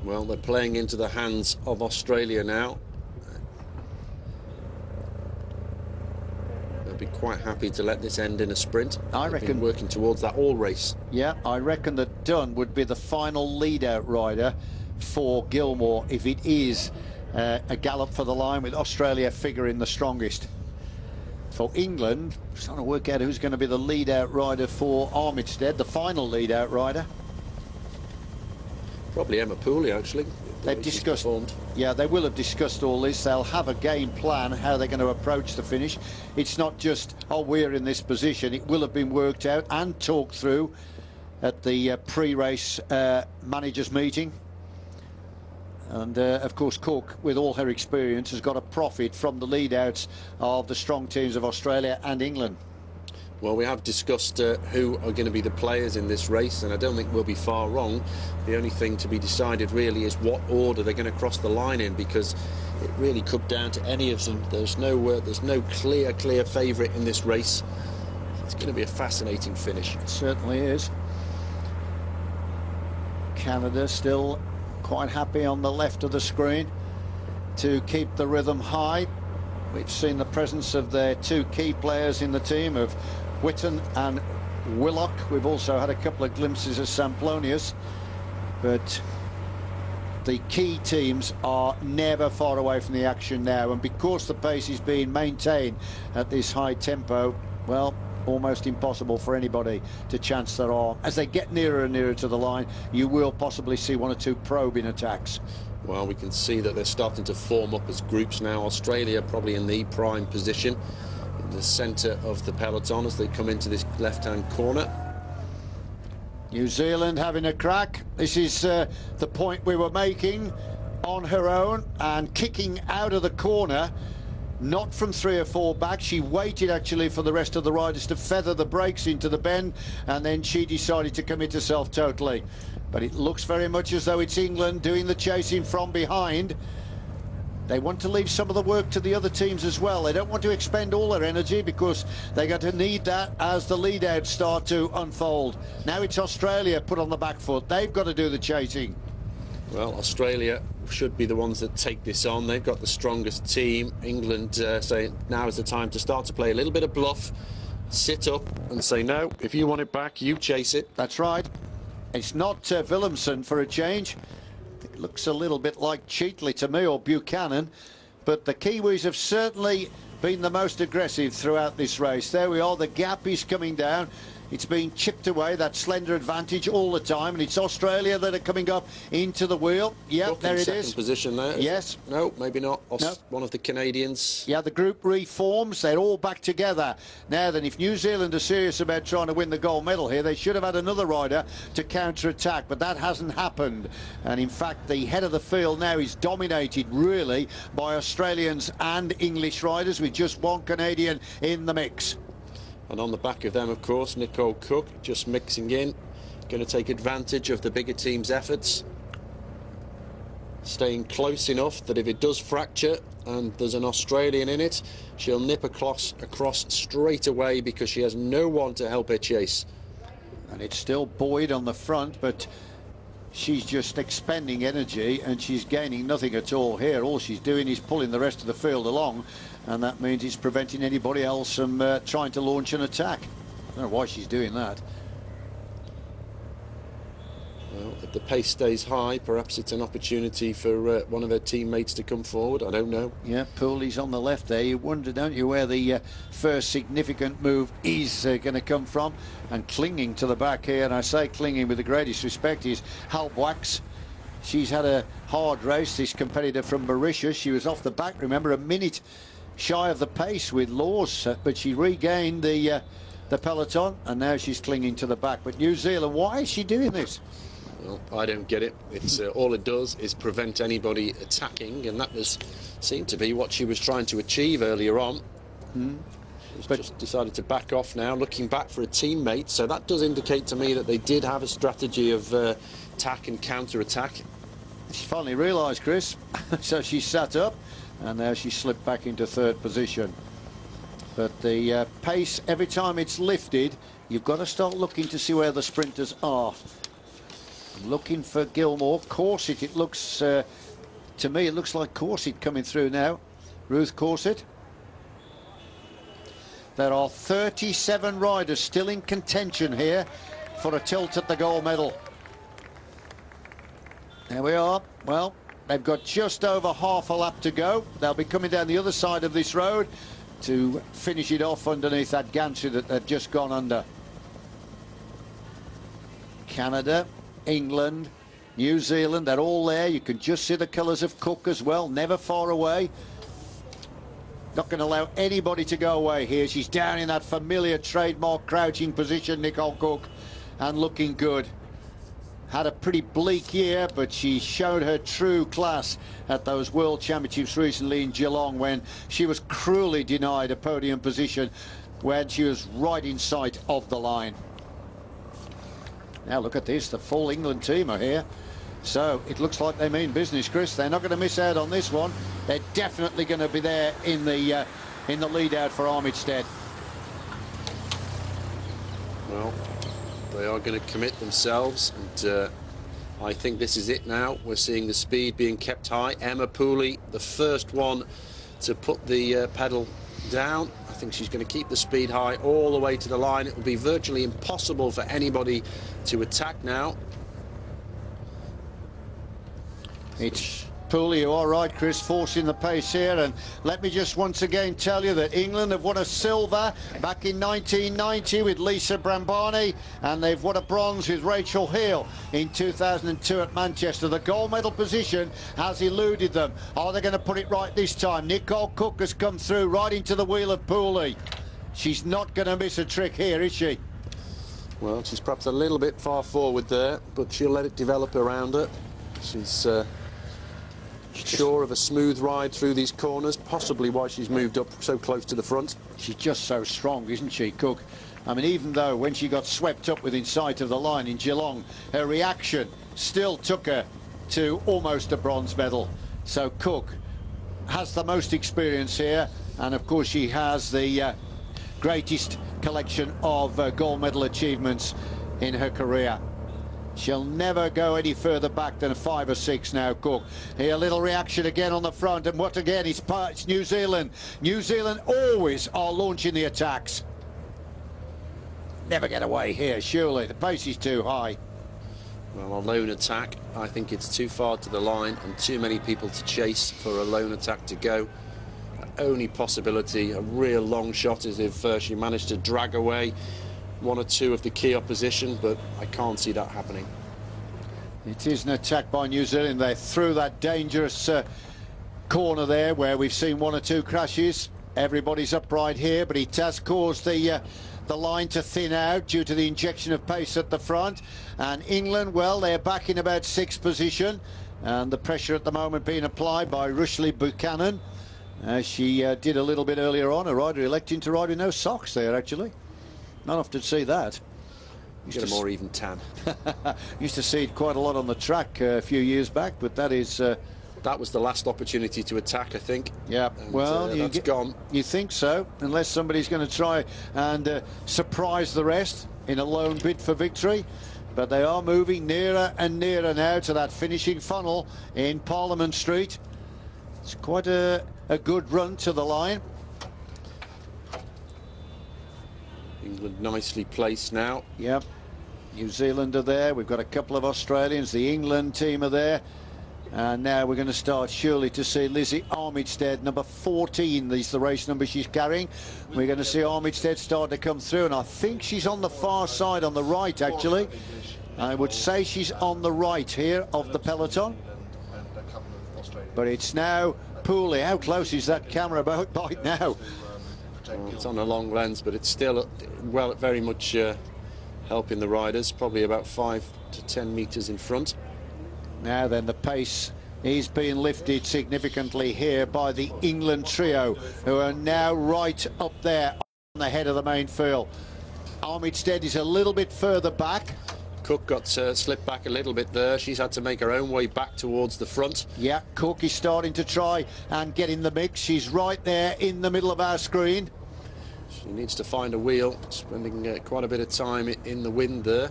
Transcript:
Well, they're playing into the hands of Australia now. They'll be quite happy to let this end in a sprint. I They've reckon been working towards that all race. Yeah, I reckon that Dunn would be the final lead-out rider for Gilmore if it is a gallop for the line, with Australia figuring the strongest. For England, trying to work out who's going to be the lead-out rider for Armitstead, the final lead-out rider. Probably Emma Pooley, actually. They've discussed, yeah, they will have discussed all this. They'll have a game plan, how they're going to approach the finish. It's not just, oh, we're in this position. It will have been worked out and talked through at the pre-race managers meeting. And, of course, Cook, with all her experience, has got a profit from the lead-outs of the strong teams of Australia and England. Well, we have discussed who are going to be the players in this race, and I don't think we'll be far wrong. The only thing to be decided really is what order they're going to cross the line in, because it really could down to any of them. There's no clear favourite in this race. It's going to be a fascinating finish. It certainly is. Canada still quite happy on the left of the screen to keep the rhythm high. We've seen the presence of their two key players in the team of Whitten and Willock. We've also had a couple of glimpses of Samplonius, but the key teams are never far away from the action now, and because the pace is being maintained at this high tempo, well, almost impossible for anybody to chance their arm. As they get nearer and nearer to the line, you will possibly see one or two probing attacks. Well, we can see that they're starting to form up as groups now. Australia probably in the prime position in the centre of the peloton as they come into this left-hand corner. New Zealand having a crack. This is the point we were making, on her own and kicking out of the corner. Not from 3 or 4 back. She waited actually for the rest of the riders to feather the brakes into the bend, and then she decided to commit herself totally. But it looks very much as though it's England doing the chasing from behind. They want to leave some of the work to the other teams as well. They don't want to expend all their energy, because they're going to need that as the lead-outs start to unfold. Now it's Australia put on the back foot. They've got to do the chasing. Well, Australia should be the ones that take this on. They've got the strongest team. England saying now is the time to start to play a little bit of bluff, sit up and say, no, if you want it back, you chase it. That's right. It's not Willemsen for a change. It looks a little bit like Cheatley to me, or Buchanan, but the Kiwis have certainly been the most aggressive throughout this race. There we are, the gap is coming down. It's being chipped away, that slender advantage all the time, and it's Australia that are coming up into the wheel. Yeah, there it is. Second position there. Yes. No, maybe not. No. One of the Canadians. Yeah, the group reforms. They're all back together. Now then, if New Zealand are serious about trying to win the gold medal here, they should have had another rider to counter-attack, but that hasn't happened. And in fact, the head of the field now is dominated really by Australians and English riders, with just one Canadian in the mix. And on the back of them, of course, Nicole Cook just mixing in, going to take advantage of the bigger team's efforts, staying close enough that if it does fracture and there's an Australian in it, she'll nip across straight away, because she has no one to help her chase. And it's still Boyd on the front, but she's just expending energy and she's gaining nothing at all here. All she's doing is pulling the rest of the field along, and that means it's preventing anybody else from trying to launch an attack. I don't know why she's doing that. Well, if the pace stays high, perhaps it's an opportunity for one of her teammates to come forward. I don't know. Yeah, Pooley's on the left there. You wonder, don't you, where the first significant move is going to come from. And clinging to the back here, and I say clinging with the greatest respect, is Halbwachs. She's had a hard race, this competitor from Mauritius. She was off the back, remember, a minute shy of the pace with Laws, but she regained the peloton, and now she's clinging to the back. But New Zealand, why is she doing this? Well, I don't get it. It's all it does is prevent anybody attacking, and that seemed to be what she was trying to achieve earlier on. She's just decided to back off now, looking back for a teammate. So that does indicate to me that they did have a strategy of attack and counter-attack. She finally realised, Chris, so she sat up, and now she slipped back into 3rd position. But the pace, every time it's lifted, you've got to start looking to see where the sprinters are. Looking for Gilmore. Corset, it looks, to me, it looks like Corset coming through now. Ruth Corset. There are 37 riders still in contention here for a tilt at the gold medal. There we are. Well, they've got just over half a lap to go. They'll be coming down the other side of this road to finish it off underneath that gantry that they've just gone under. Canada, England, New Zealand, they're all there. You can just see the colours of Cook as well, never far away. Not going to allow anybody to go away here. She's down in that familiar trademark crouching position, Nicole Cook, and looking good. Had a pretty bleak year, but she showed her true class at those World Championships recently in Geelong, when she was cruelly denied a podium position when she was right in sight of the line. Now look at this, the full England team are here. So it looks like they mean business, Chris. They're not going to miss out on this one. They're definitely going to be there in the lead out for Armitstead. Well, they are going to commit themselves, and I think this is it now. We're seeing the speed being kept high. Emma Pooley, the first one to put the pedal down. I think she's going to keep the speed high all the way to the line. It will be virtually impossible for anybody to attack now. It's Pooley, you are right, Chris, forcing the pace here. And let me just once again tell you that England have won a silver back in 1990 with Lisa Brambani, and they've won a bronze with Rachel Hill in 2002 at Manchester. The gold medal position has eluded them. Are they going to put it right this time? Nicole Cook has come through right into the wheel of Pooley. She's not going to miss a trick here, is she? Well, she's perhaps a little bit far forward there, but she'll let it develop around her. She's sure of a smooth ride through these corners, possibly why she's moved up so close to the front. She's just so strong, isn't she, Cook? I mean, even though when she got swept up within sight of the line in Geelong, her reaction still took her to almost a bronze medal. So Cook has the most experience here, and of course she has the greatest collection of gold medal achievements in her career. She'll never go any further back than a 5 or 6 now, Cook. Here, a little reaction again on the front, and what again? It's New Zealand. New Zealand always are launching the attacks. Never get away here, surely. The pace is too high. Well, a lone attack, I think it's too far to the line and too many people to chase for a lone attack to go. The only possibility, a real long shot, is if she managed to drag away one or two of the key opposition, but I can't see that happening. It is an attack by New Zealand. They're through that dangerous corner there where we've seen 1 or 2 crashes. Everybody's upright here, but it has caused the line to thin out due to the injection of pace at the front. And England, well, they're back in about 6th position, and the pressure at the moment being applied by Rushley Buchanan. She did a little bit earlier on, a rider electing to ride with no socks there, actually. Not often see that. Get a more even tan. Used to see it quite a lot on the track a few years back, but that is... that was the last opportunity to attack, I think. Yeah, and, well, that's gone. You think so, unless somebody's going to try and surprise the rest in a lone bid for victory. But they are moving nearer and nearer now to that finishing funnel in Parliament Street. It's quite a good run to the line. England nicely placed now. Yep. New Zealand are there. We've got a couple of Australians. The England team are there. And now we're going to start surely to see Lizzie Armitstead, number 14. Is the race number she's carrying. We're going to see Armitstead start to come through. And I think she's on the far side, on the right, actually. I would say she's on the right here of the peloton. But it's now Pooley. How close is that camera by now? Well, it's on a long lens, but it's still well, very much helping the riders, probably about 5 to 10 metres in front. Now then, the pace is being lifted significantly here by the England trio, who are now right up there on the head of the main field. Armitstead is a little bit further back. Cook got slipped back a little bit there. She's had to make her own way back towards the front. Yeah, Cook is starting to try and get in the mix. She's right there in the middle of our screen. She needs to find a wheel, spending quite a bit of time in the wind there.